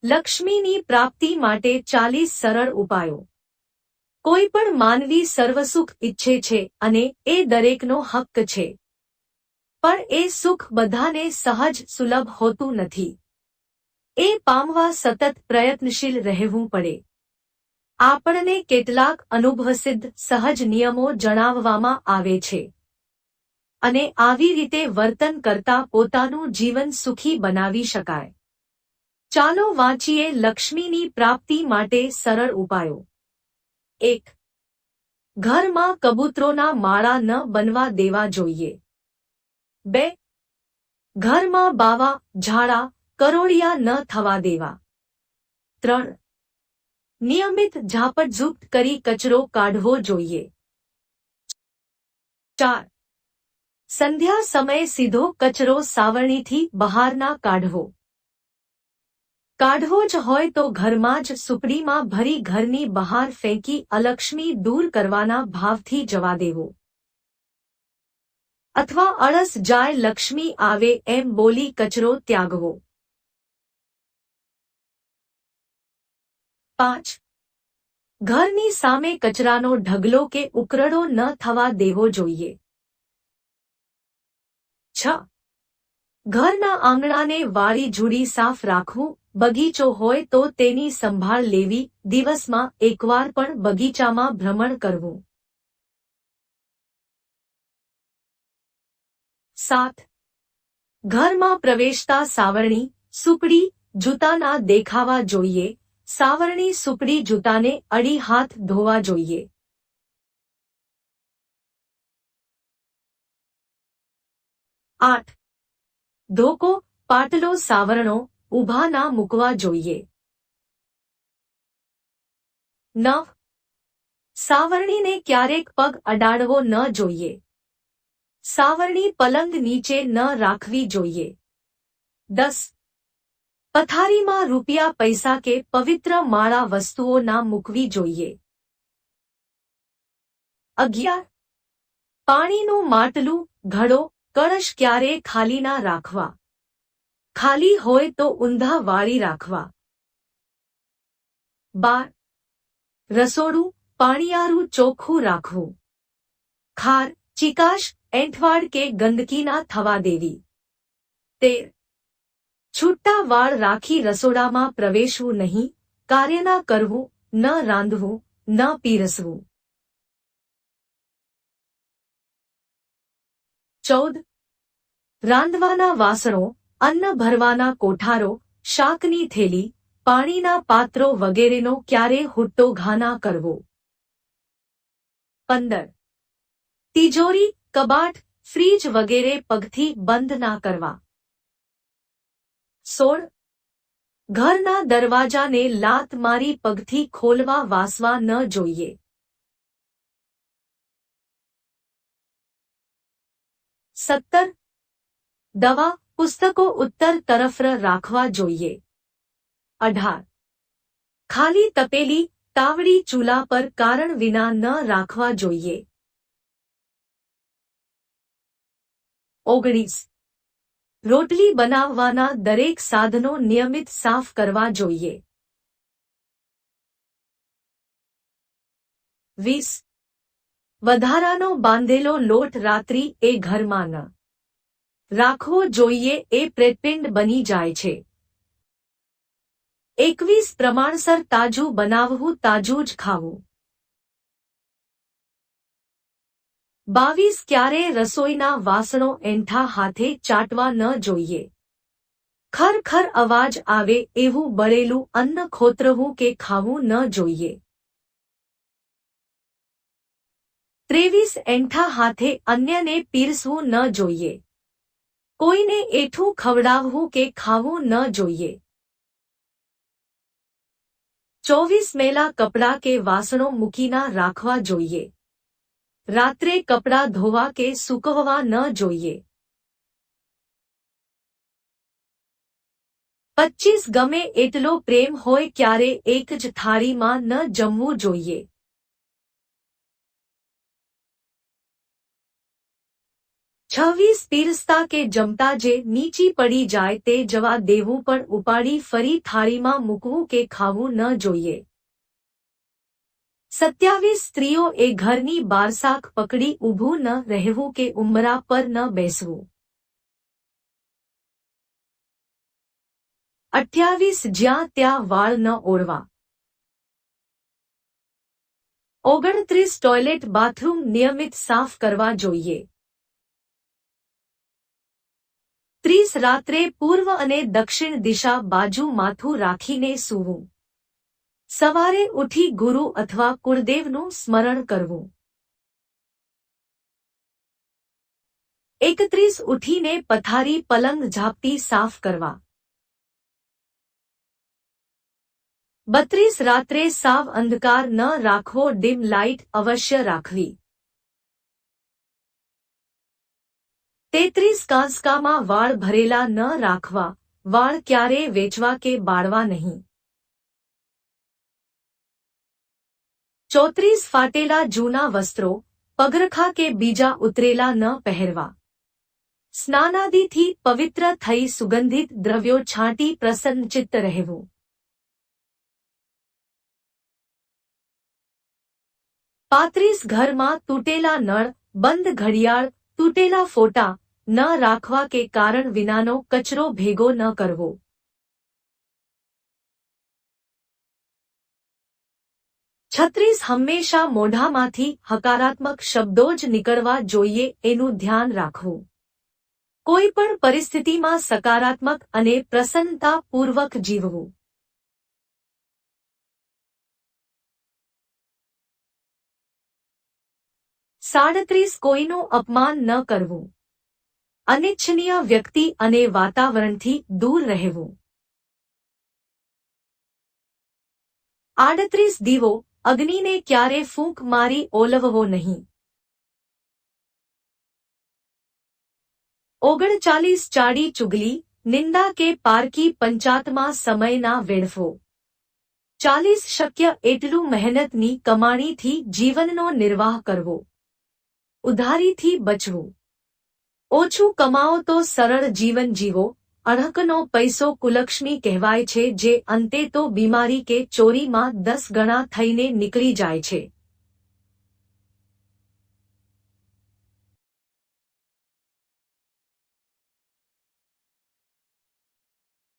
લક્ષ્મીની પ્રાપ્તિ માટે 40 સરળ ઉપાયો। કોઈ પણ માનવી સર્વસુખ ઈચ્છે છે અને એ દરેકનો હક્ક છે, પણ એ સુખ બધાને સહજ સુલભ હોતું નથી। એ પામવા સતત પ્રયત્નશીલ રહેવું પડે। આપણને કેટલાક અનુભવસિદ્ધ સહજ નિયમો જણાવવામાં આવે છે અને આવી રીતે વર્તન કરતા પોતાનું જીવન સુખી બનાવી શકાય। ચાલો વાંચીએ લક્ષ્મીની પ્રાપ્તિ માટે સરળ ઉપાયો। 1. ઘરમાં કબૂતરોના માળા ન બનવા દેવા જોઈએ। 2. ઘરમાં બાવા, ઝાડા, કરોળિયા ન થવા દેવા। 3. નિયમિત ઝાપટઝૂપ કરી કચરો કાઢવો જોઈએ। 4. સંધ્યા સમયે સીધો કચરો સાવરણીથી બહાર ના કાઢવો। કાઢવો જ હોય તો ઘરમાં જ સુપડીમાં ભરી ઘરની બહાર ફેંકી અલક્ષ્મી દૂર કરવાના ભાવથી જવા દેવો, અથવા અળસ જાય લક્ષ્મી આવે એમ બોલી કચરો ત્યાગવો। 5. ઘરની સામે કચરાનો ઢગલો કે ઉકરડો ન થવા દેવો જોઈએ। 6. ઘરના આંગણાને વાળી ઝૂડી સાફ રાખવું। બગીચો હોય તો તેની સંભાળ લેવી, દિવસમાં એકવાર પણ બગીચામાં ભ્રમણ કરવું। 7. ઘરમાં પ્રવેશતા સાવરણી, સુપડી, જૂતાના દેખાવા જોઈએ। સાવરણી, સુપડી, જૂતાને અડી હાથ ધોવા જોઈએ। 8. ધોકો, પાટલો, સાવરણો ઊભા ના મૂકવા જોઈએ। 9. સાવરણીને ક્યારેક પગ અડાડવો ન જોઈએ। સાવરણી પલંગ નીચે ન રાખવી જોઈએ। 10. પથારીમાં રૂપિયા, પૈસા કે પવિત્ર માળા વસ્તુઓ ના મૂકવી જોઈએ। 11. પાણીનું માટલું, ઘડો, કળશ ક્યારેય ખાલી ના રાખવા। ખાલી હોય તો ઊંધા વાળી રાખવા। 12. રસોડું, પાણિયારું ચોખ્ખું રાખવું। ખાર, ચીકાશ, એંઠવાડ કે ગંદકી ના થવા દેવી। 13. છૂટા વાળ રાખી રસોડામાં પ્રવેશવું નહીં, કાર્ય ના કરવું, ન રાંધવું, ન પીરસવું। 14. રાંધવાના વાસણો, અન્ન ભરવાના કોઠારો, શાકની થેલી, પાણીના પાત્રો વગેરેનો ક્યારે હુટ્ટો ઘા ના કરવો। 15. તિજોરી, કબાટ, ફ્રીજ વગેરે પગથી બંધ ના કરવા। 16. ઘરના દરવાજાને લાત મારી પગથી ખોલવા વાસવા ન જોઈએ। 17. દવા, પુસ્તકો ઉત્તર તરફ રાખવા જોઈએ। 18. ખાલી તપેલી, તાવડી ચૂલા પર કારણ વિના ન રાખવા જોઈએ। 19. રોટલી બનાવવાના દરેક સાધનો નિયમિત સાફ કરવા જોઈએ। 20. વધારાનો બાંધેલો લોટ રાત્રિ એ ઘરમાં ન રાખવો જોઈએ, એ પ્રેતપિંડ બની જાય છે। 21. પ્રમાણસર તાજું બનાવવું, તાજું જ ખાવું। 22. ક્યારેય રસોઈના વાસણો એંઠા હાથે ચાટવા ન જોઈએ। ખર અવાજ આવે એવું બળેલું અન્ન ખોતરવું કે ખાવું ન જોઈએ। 23. એંઠા હાથે અન્યને પીરસવું ન જોઈએ। કોઈને એઠું ખવડાવવું કે ખાવું ન જોઈએ। 24. મેલા કપડાં કે વાસણો મૂકી ના રાખવા જોઈએ। રાત્રે કપડાં ધોવા કે સૂકવવા ન જોઈએ। 25. ગમે એટલો પ્રેમ હોય ક્યારે એક જ થાળીમાં ન જમવું જોઈએ। 26 પીરસતા કે જમતા જે નીચી પડી જાય તે જવા દેવું પણ ઉપાડી ફરી થાળીમાં મૂકવું કે ખાવું ન જોઈએ. 27 સ્ત્રીઓ એ ઘરની બારસાખ પકડી ઊભું ન રહેવું કે ઉંબરા પર ન બેસવું. 28 જ્યાં ત્યાં વાળ ન ઓળવા. 29 ટોયલેટ બાથરૂમ નિયમિત સાફ કરવા જોઈએ. 30 રાત્રે પૂર્વ અને દક્ષિણ દિશા બાજુ માથું રાખીને સૂવું. સવારે ઉઠી ગુરુ અથવા કુળદેવનું સ્મરણ કરવું. 31 ઉઠીને પથારી પલંગ ઝાપટી સાફ કરવા. 32 રાત્રે સાવ અંધકાર ન રાખવો, ડીમ લાઇટ અવશ્ય રાખવી. 33 કાંસકામાં વાળ ભરેલા ન રાખવા, વાળ ક્યારેય વેચવા કે બાળવા નહીં. 34 ફાટેલા જૂના વસ્ત્રો, પગરખા કે બીજા ઉતરેલા ન પહેરવા. સ્નાનાદિથી પવિત્ર થઈ સુગંધિત દ્રવ્યો છાંટી પ્રસન્નચિત્ત રહેવું. 35 ઘરમાં તૂટેલા નળ, બંધ ઘડિયાળ, તૂટેલા ફોટા ન રાખવા કે કારણ વિનાનો કચરો ભેગો ન કરવો. 36 હંમેશા મોઢામાંથી હકારાત્મક શબ્દો જ નીકળવા જોઈએ એનું ધ્યાન રાખવું. કોઈ પણ પરિસ્થિતિમાં સકારાત્મક અને પ્રસન્નતાપૂર્વક જીવવું. 37 કોઈનું અપમાન ન કરવું. અનિચ્છનીય વ્યક્તિ અને વાતાવરણથી દૂર રહેવું. 38 દીવો, અગ્નિને ક્યારે ફૂંક મારી ઓલવવો નહીં. 39 ચાડી ચુગલી, નિંદા કે પારકી પંચાતમાં સમય ના વેડફવો. 40 શક્ય એટલું મહેનતની કમાણીથી જીવનનો નિર્વાહ કરવો. ઉધારીથી બચવું. ઓછું કમાઓ તો સરળ જીવન જીવો. અઢકનો પૈસો કુલક્ષ્મી કહેવાય છે, જે અંતે તો બીમારી કે ચોરીમાં 10 ગણા થઈને નીકળી જાય છે.